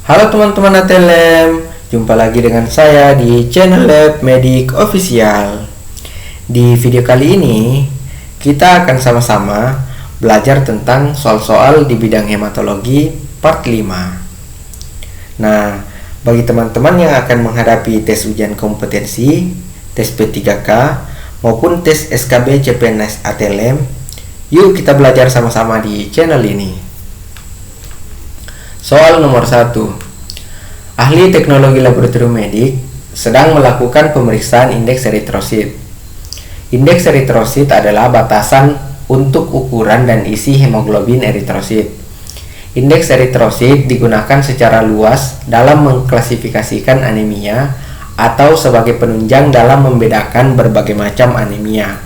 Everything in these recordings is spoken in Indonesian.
Halo teman-teman ATLM, jumpa lagi dengan saya di channel Lab Medik Official. Di video kali ini, kita akan sama-sama belajar tentang soal-soal di bidang hematologi part 5. Nah, bagi teman-teman yang akan menghadapi tes ujian kompetensi, tes P3K, maupun tes SKB CPNS ATLM, yuk kita belajar sama-sama di channel ini. Soal nomor 1. Ahli teknologi laboratorium medik sedang melakukan pemeriksaan indeks eritrosit. Indeks eritrosit adalah batasan untuk ukuran dan isi hemoglobin eritrosit. Indeks eritrosit digunakan secara luas dalam mengklasifikasikan anemia atau sebagai penunjang dalam membedakan berbagai macam anemia.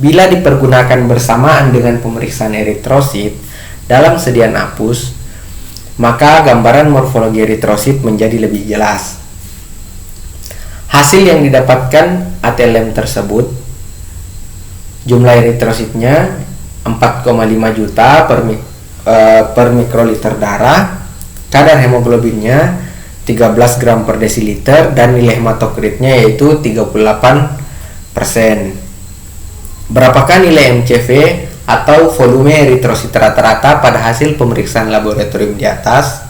Bila dipergunakan bersamaan dengan pemeriksaan eritrosit dalam sediaan apus, maka gambaran morfologi eritrosit menjadi lebih jelas. Hasil yang didapatkan ATLM tersebut, jumlah eritrositnya 4,5 juta per mikroliter darah, kadar hemoglobinnya 13 gram per desiliter, dan nilai hematokritnya yaitu 38%. Berapakah nilai MCV atau volume eritrosit rata-rata pada hasil pemeriksaan laboratorium di atas?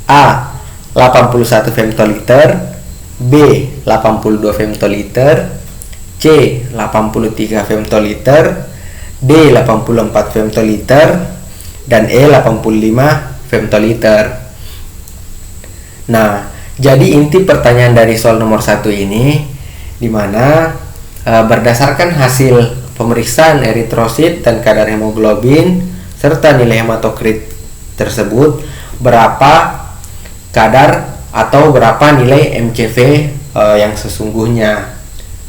A. 81 femtoliter, B. 82 femtoliter, C. 83 femtoliter, D. 84 femtoliter, dan E. 85 femtoliter. Nah, jadi inti pertanyaan dari soal nomor 1 ini dimana berdasarkan hasil pemeriksaan eritrosit dan kadar hemoglobin serta nilai hematokrit tersebut, berapa kadar atau berapa nilai MCV yang sesungguhnya.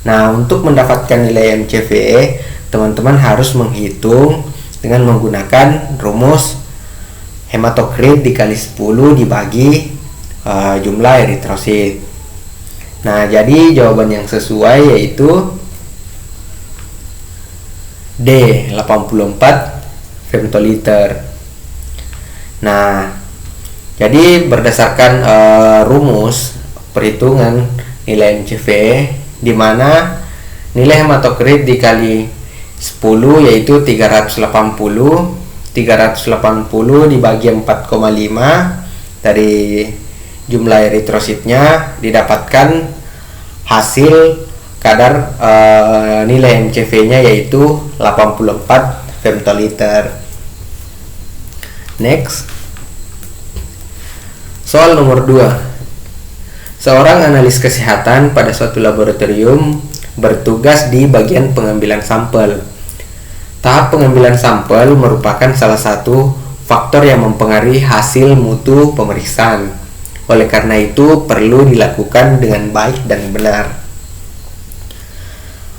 Nah, untuk mendapatkan nilai MCV, teman-teman harus menghitung dengan menggunakan rumus hematokrit dikali 10 dibagi jumlah eritrosit. Nah, jadi jawaban yang sesuai yaitu D. 84 femtoliter. Nah, jadi berdasarkan rumus perhitungan nilai MCV, di mana nilai hematokrit dikali 10 yaitu 380 dibagi 4,5 dari jumlah eritrositnya, didapatkan hasil kadar nilai MCV-nya yaitu 84 femtoliter. Next. Soal nomor 2. Seorang analis kesehatan pada suatu laboratorium bertugas di bagian pengambilan sampel. Tahap pengambilan sampel merupakan salah satu faktor yang mempengaruhi hasil mutu pemeriksaan. Oleh karena itu, perlu dilakukan dengan baik dan benar.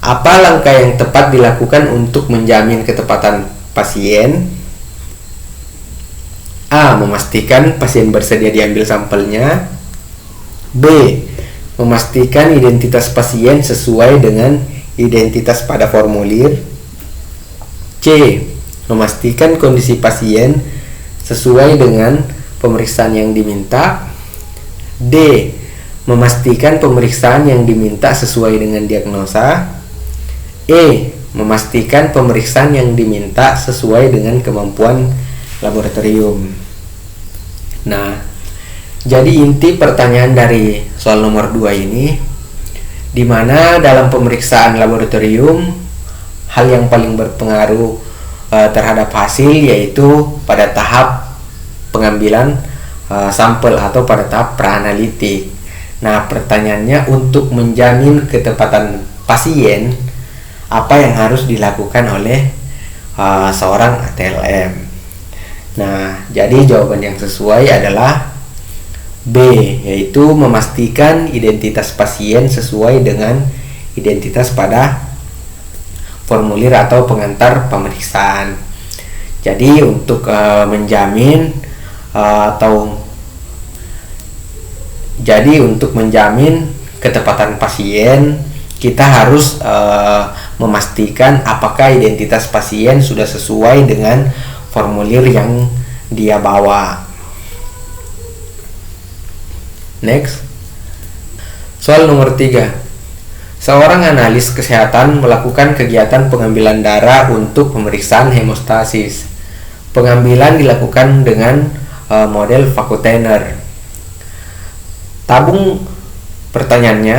Apa langkah yang tepat dilakukan untuk menjamin ketepatan pasien? A. Memastikan pasien bersedia diambil sampelnya. B. Memastikan identitas pasien sesuai dengan identitas pada formulir. C. Memastikan kondisi pasien sesuai dengan pemeriksaan yang diminta. D. Memastikan pemeriksaan yang diminta sesuai dengan diagnosa. E. Memastikan pemeriksaan yang diminta sesuai dengan kemampuan laboratorium. Nah, jadi inti pertanyaan dari soal nomor 2 ini, di mana dalam pemeriksaan laboratorium hal yang paling berpengaruh terhadap hasil yaitu pada tahap pengambilan sampel atau pada tahap praanalitik. Nah, pertanyaannya, untuk menjamin ketepatan pasien, apa yang harus dilakukan oleh seorang ATLM? Nah, jadi jawaban yang sesuai adalah B, yaitu memastikan identitas pasien sesuai dengan identitas pada formulir atau pengantar pemeriksaan. Jadi untuk menjamin ketepatan pasien, kita harus memastikan apakah identitas pasien sudah sesuai dengan formulir yang dia bawa. Next. Soal nomor 3. Seorang analis kesehatan melakukan kegiatan pengambilan darah untuk pemeriksaan hemostasis. Pengambilan dilakukan dengan model vacuum-thinner. Pertanyaannya,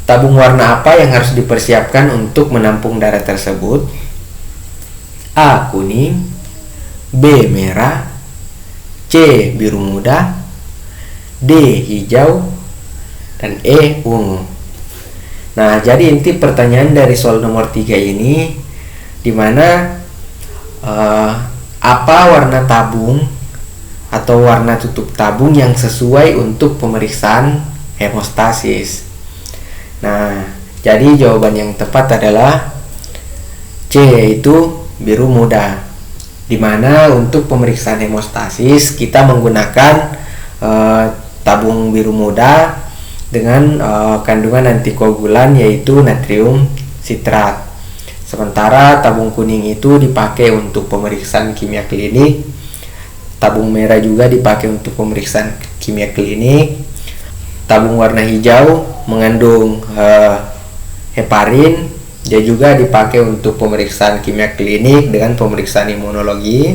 tabung warna apa yang harus dipersiapkan untuk menampung darah tersebut? A. Kuning, B. Merah, C. Biru muda, D. Hijau, dan E. Ungu. Nah, jadi inti pertanyaan dari soal nomor 3 ini dimana apa warna tabung atau warna tutup tabung yang sesuai untuk pemeriksaan hemostasis. Nah, jadi jawaban yang tepat adalah C, yaitu biru muda. Dimana untuk pemeriksaan hemostasis kita menggunakan tabung biru muda dengan kandungan antikoagulan yaitu natrium sitrat. Sementara tabung kuning itu dipakai untuk pemeriksaan kimia klinik. Tabung merah juga dipakai untuk pemeriksaan kimia klinik. Tabung warna hijau mengandung heparin, dia juga dipakai untuk pemeriksaan kimia klinik dengan pemeriksaan imunologi.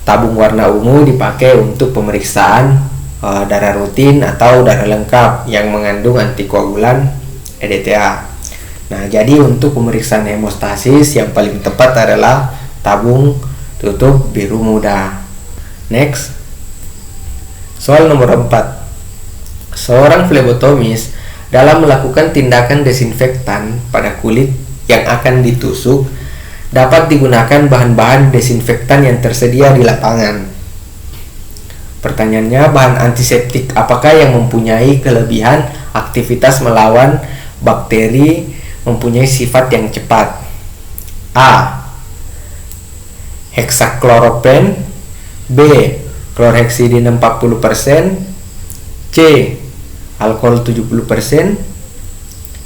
Tabung warna ungu dipakai untuk pemeriksaan darah rutin atau darah lengkap yang mengandung antikoagulan EDTA. Nah, jadi untuk pemeriksaan hemostasis yang paling tepat adalah tabung tutup biru muda. Next. Soal nomor 4. Seorang flebotomis dalam melakukan tindakan desinfektan pada kulit yang akan ditusuk dapat digunakan bahan-bahan desinfektan yang tersedia di lapangan. Pertanyaannya, bahan antiseptik apakah yang mempunyai kelebihan aktivitas melawan bakteri mempunyai sifat yang cepat? A. Hexachloropen, B. Chlorhexidin 40%, C. Alkohol 70%,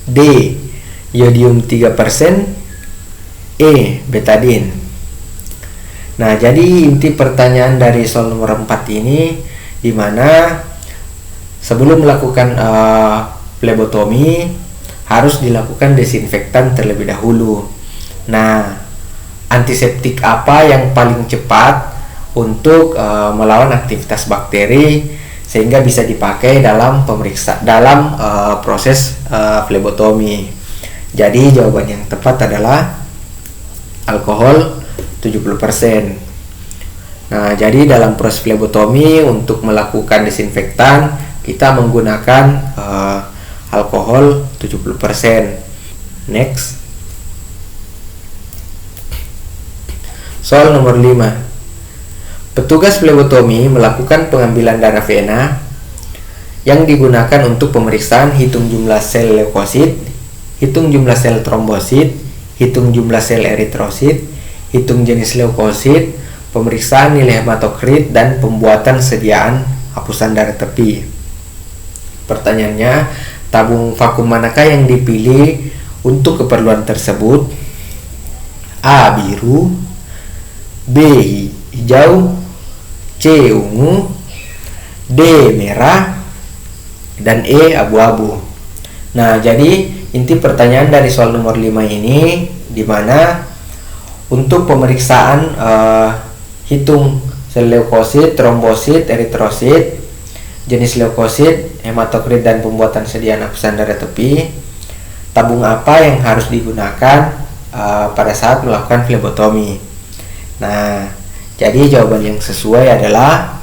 D. Iodium 3%, E. Betadine. Nah, jadi inti pertanyaan dari soal nomor 4 ini dimana sebelum melakukan flebotomi harus dilakukan desinfektan terlebih dahulu. Nah, antiseptik apa yang paling cepat untuk melawan aktivitas bakteri sehingga bisa dipakai dalam proses flebotomi? Jadi jawaban yang tepat adalah alkohol 70%. Nah, jadi dalam proses flebotomi untuk melakukan desinfektan kita menggunakan alkohol 70%. Next. Soal nomor 5. Petugas flebotomi melakukan pengambilan darah vena yang digunakan untuk pemeriksaan hitung jumlah sel leukosit, hitung jumlah sel trombosit, hitung jumlah sel eritrosit, hitung jenis leukosit, pemeriksaan nilai hematokrit, dan pembuatan sediaan hapusan darah tepi. Pertanyaannya, tabung vakum manakah yang dipilih untuk keperluan tersebut? A. Biru, B. Hijau, C. Ungu, D. Merah, dan E. Abu-abu. Nah, jadi inti pertanyaan dari soal nomor 5 ini dimana untuk pemeriksaan hitung sel leukosit, trombosit, eritrosit, jenis leukosit, hematokrit, dan pembuatan sediaan hapusan darah tepi, tabung apa yang harus digunakan pada saat melakukan flebotomi? Nah, jadi jawaban yang sesuai adalah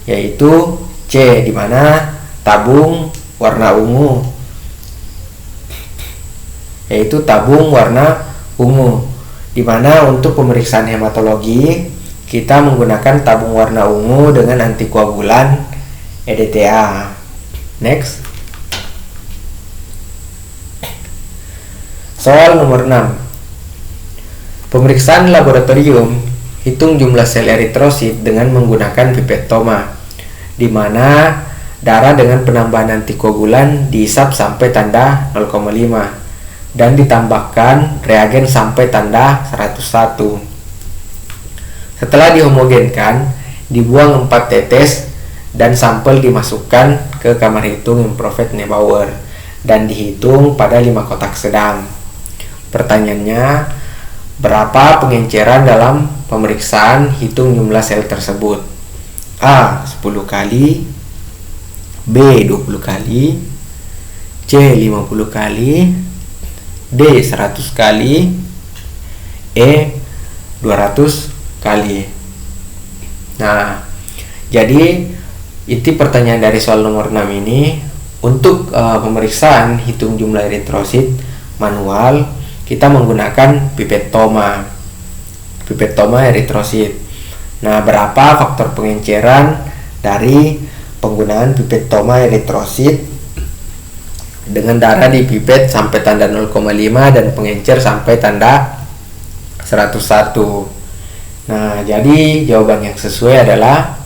yaitu C, di mana tabung warna ungu, yaitu tabung warna ungu. Di mana untuk pemeriksaan hematologi kita menggunakan tabung warna ungu dengan antikoagulan EDTA. Next. Soal nomor 6. Pemeriksaan laboratorium hitung jumlah sel eritrosit dengan menggunakan pipetoma, di mana darah dengan penambahan antikoagulan dihisap sampai tanda 0,5 dan ditambahkan reagen sampai tanda 101. Setelah dihomogenkan, dibuang 4 tetes dan sampel dimasukkan ke kamar hitung infrared Neubauer dan dihitung pada 5 kotak sedang. Pertanyaannya, berapa pengenceran dalam pemeriksaan hitung jumlah sel tersebut? A. 10 kali, B. 20 kali, C. 50 kali, D. 100 kali, E. 200 kali. Nah, jadi inti pertanyaan dari soal nomor 6 ini, untuk pemeriksaan hitung jumlah eritrosit manual, kita menggunakan pipet toma eritrosit. Nah, berapa faktor pengenceran dari penggunaan pipet toma eritrosit dengan darah di pipet sampai tanda 0,5 dan pengencer sampai tanda 101. Nah, jadi jawaban yang sesuai adalah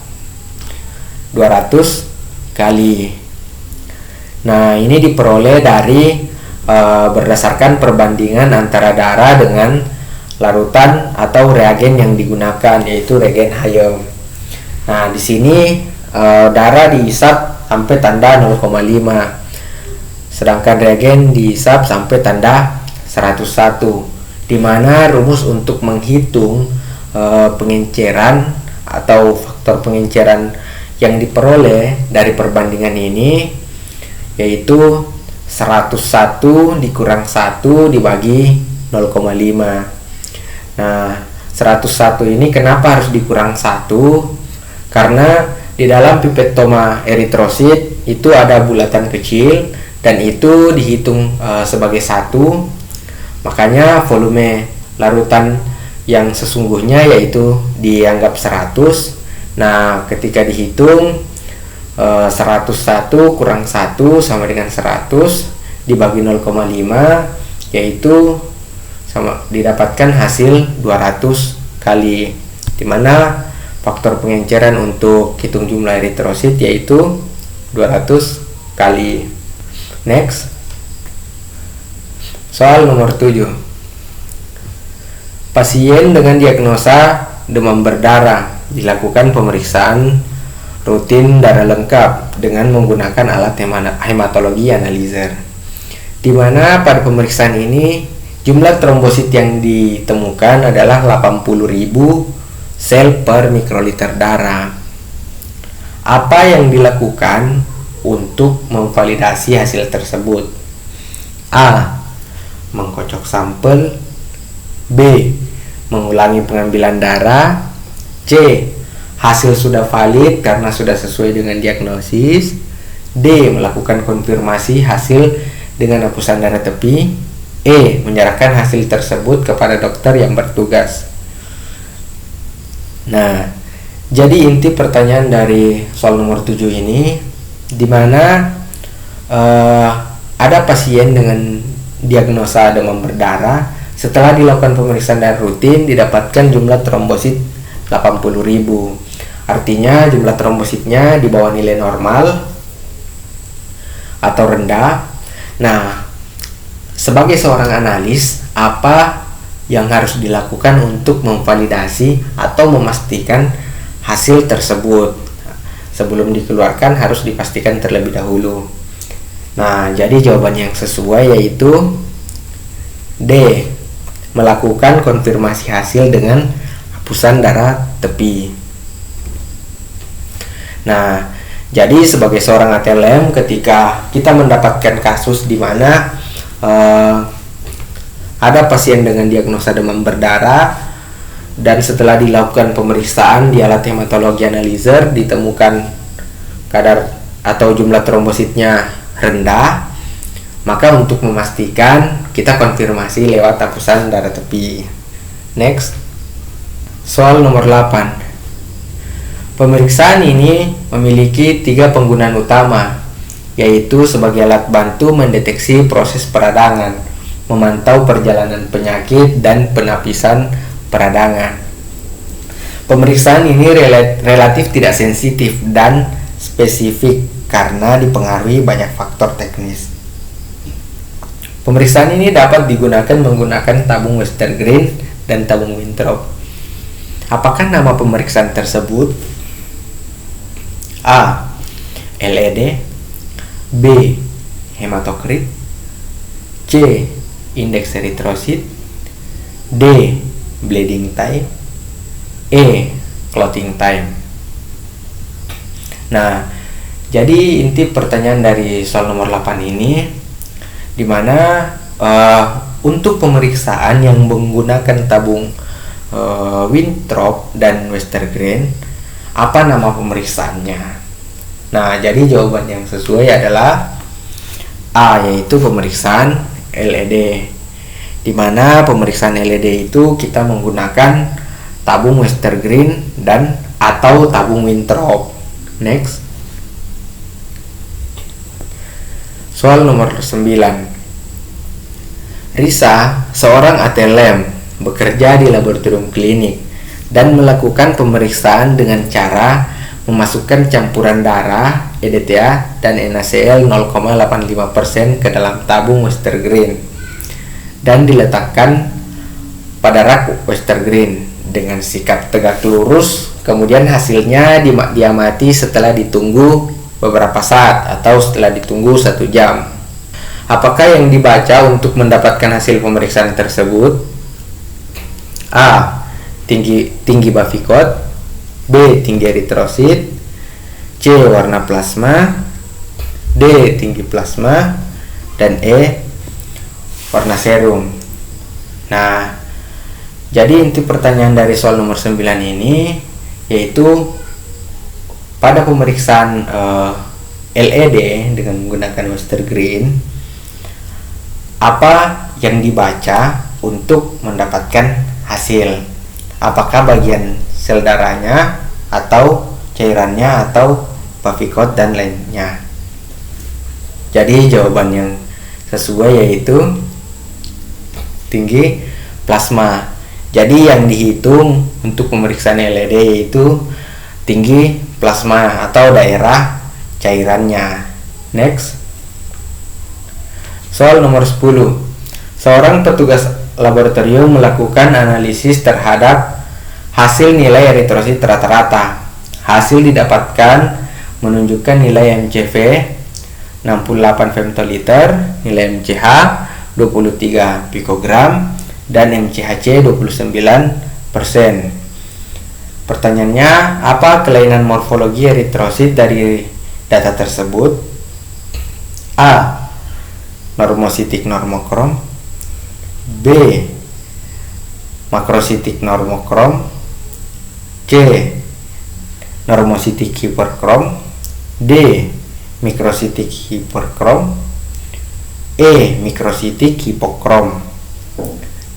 200 kali. Nah, ini diperoleh dari berdasarkan perbandingan antara darah dengan larutan atau reagen yang digunakan, yaitu reagen Hayem. Nah, di sini darah dihisap sampai tanda 0,5, sedangkan reagen dihisap sampai tanda 101, di mana rumus untuk menghitung pengenceran atau faktor pengenceran yang diperoleh dari perbandingan ini yaitu 101 dikurang 1 dibagi 0,5. Nah, 101 ini kenapa harus dikurang 1? Karena di dalam pipet toma eritrosit itu ada bulatan kecil dan itu dihitung sebagai 1. Makanya volume larutan yang sesungguhnya yaitu dianggap 100. Nah, ketika dihitung 101 kurang 1 sama dengan 100 dibagi 0,5, yaitu sama didapatkan hasil 200 kali, dimana faktor pengenceran untuk hitung jumlah eritrosit yaitu 200 kali. Next, soal nomor 7. Pasien dengan diagnosa demam berdarah dilakukan pemeriksaan rutin darah lengkap dengan menggunakan alat hematologi analyzer, di mana pada pemeriksaan ini jumlah trombosit yang ditemukan adalah 80.000 sel per mikroliter darah. Apa yang dilakukan untuk memvalidasi hasil tersebut? A. Mengkocok sampel, B. Mengulangi pengambilan darah, C. Hasil sudah valid karena sudah sesuai dengan diagnosis, D. Melakukan konfirmasi hasil dengan hapusan darah tepi, E. Menyerahkan hasil tersebut kepada dokter yang bertugas. Nah, jadi inti pertanyaan dari soal nomor 7 ini, di mana ada pasien dengan diagnosa demam berdarah, setelah dilakukan pemeriksaan darah rutin didapatkan jumlah trombosit 80.000. Artinya jumlah trombositnya di bawah nilai normal atau rendah. Nah, sebagai seorang analis, apa yang harus dilakukan untuk memvalidasi atau memastikan hasil tersebut? Sebelum dikeluarkan harus dipastikan terlebih dahulu. Nah, jadi jawaban yang sesuai yaitu D. Melakukan konfirmasi hasil dengan hapusan darah tepi. Nah, jadi sebagai seorang ATLM, ketika kita mendapatkan kasus di mana ada pasien dengan diagnosa demam berdarah dan setelah dilakukan pemeriksaan di alat hematologi analyzer ditemukan kadar atau jumlah trombositnya rendah, maka untuk memastikan kita konfirmasi lewat hapusan darah tepi. Next, soal nomor 8. Pemeriksaan ini memiliki 3 penggunaan utama, yaitu sebagai alat bantu mendeteksi proses peradangan, memantau perjalanan penyakit, dan penapisan peradangan. Pemeriksaan ini relatif tidak sensitif dan spesifik karena dipengaruhi banyak faktor teknis. Pemeriksaan ini dapat digunakan menggunakan tabung Westergren dan tabung Winthrop. Apakah nama pemeriksaan tersebut? A. LED, B. Hematokrit, C. Indeks eritrosit, D. Bleeding time, E. Clotting time. Nah, jadi inti pertanyaan dari soal nomor 8 ini dimana untuk pemeriksaan yang menggunakan tabung Winthrop dan Westergren, apa nama pemeriksaannya? Nah, jadi jawaban yang sesuai adalah A, yaitu pemeriksaan LED. Dimana pemeriksaan LED itu kita menggunakan tabung Westergren dan atau tabung Winthrop. Next. Soal nomor 9. Risa, seorang ATLM, bekerja di laboratorium klinik dan melakukan pemeriksaan dengan cara memasukkan campuran darah, EDTA, dan NaCl 0,85% ke dalam tabung Westergren dan diletakkan pada rak Westergren dengan sikap tegak lurus. Kemudian hasilnya diamati setelah ditunggu beberapa saat atau setelah ditunggu 1 jam. Apakah yang dibaca untuk mendapatkan hasil pemeriksaan tersebut? A. Tinggi bavikot, B. Tinggi eritrosit, C. Warna plasma, D. Tinggi plasma, dan E. Warna serum. Nah, jadi inti pertanyaan dari soal nomor 9 ini yaitu pada pemeriksaan LED dengan menggunakan Westergren, apa yang dibaca untuk mendapatkan hasil? Apakah bagian sel darahnya atau cairannya atau bavikot dan lainnya? Jadi jawaban yang sesuai yaitu tinggi plasma. Jadi yang dihitung untuk pemeriksaan LED yaitu tinggi plasma atau daerah cairannya. Next. Soal nomor 10. Seorang petugas laboratorium melakukan analisis terhadap hasil nilai eritrosit rata-rata. Hasil didapatkan menunjukkan nilai MCV 68 femtoliter, nilai MCH 23 pikogram, dan MCHC 29%. Pertanyaannya, apa kelainan morfologi eritrosit dari data tersebut? A. Normositik normokrom, B. Makrositik normokrom, C. Normositik hiperkrom, D. Mikrositik hiperkrom, E. Mikrositik hipokrom.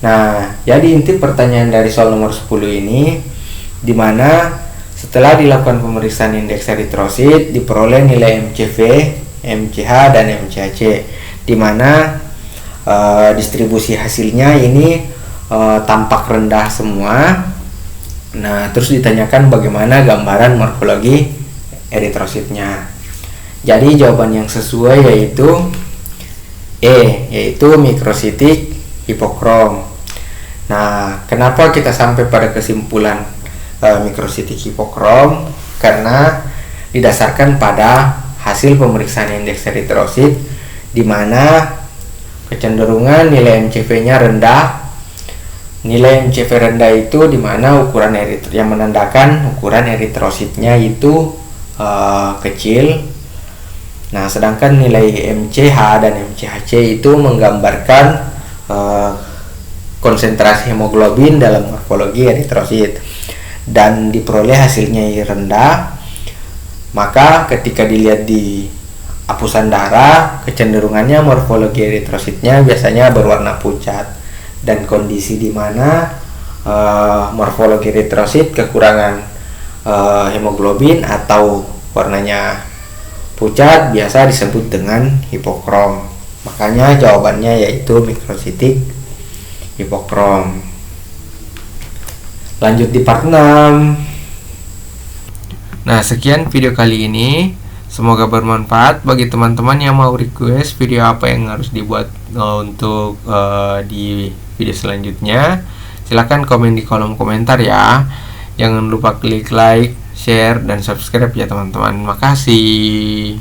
Nah, jadi inti pertanyaan dari soal nomor 10 ini dimana setelah dilakukan pemeriksaan indeks eritrosit diperoleh nilai MCV, MCH, dan MCHC, dimana distribusi hasilnya ini tampak rendah semua. Nah, terus ditanyakan bagaimana gambaran morfologi eritrositnya. Jadi jawaban yang sesuai yaitu E, yaitu mikrositik hipokrom. Nah, kenapa kita sampai pada kesimpulan mikrositik hipokrom? Karena didasarkan pada hasil pemeriksaan indeks eritrosit di mana kecenderungan nilai MCV-nya rendah. Nilai MCV rendah itu di mana ukuran yang menandakan ukuran eritrositnya itu kecil. Nah, sedangkan nilai MCH dan MCHC itu menggambarkan konsentrasi hemoglobin dalam morfologi eritrosit, dan diperoleh hasilnya rendah. Maka ketika dilihat di hapusan darah, kecenderungannya morfologi eritrositnya biasanya berwarna pucat, dan kondisi di mana morfologi eritrosit kekurangan hemoglobin atau warnanya pucat biasa disebut dengan hipokrom. Makanya jawabannya yaitu mikrositik hipokrom. Lanjut di part 6. Nah, sekian video kali ini. Semoga bermanfaat bagi teman-teman yang mau request video apa yang harus dibuat untuk di video selanjutnya. Silahkan komen di kolom komentar ya. Jangan lupa klik like, share, dan subscribe ya teman-teman. Makasih.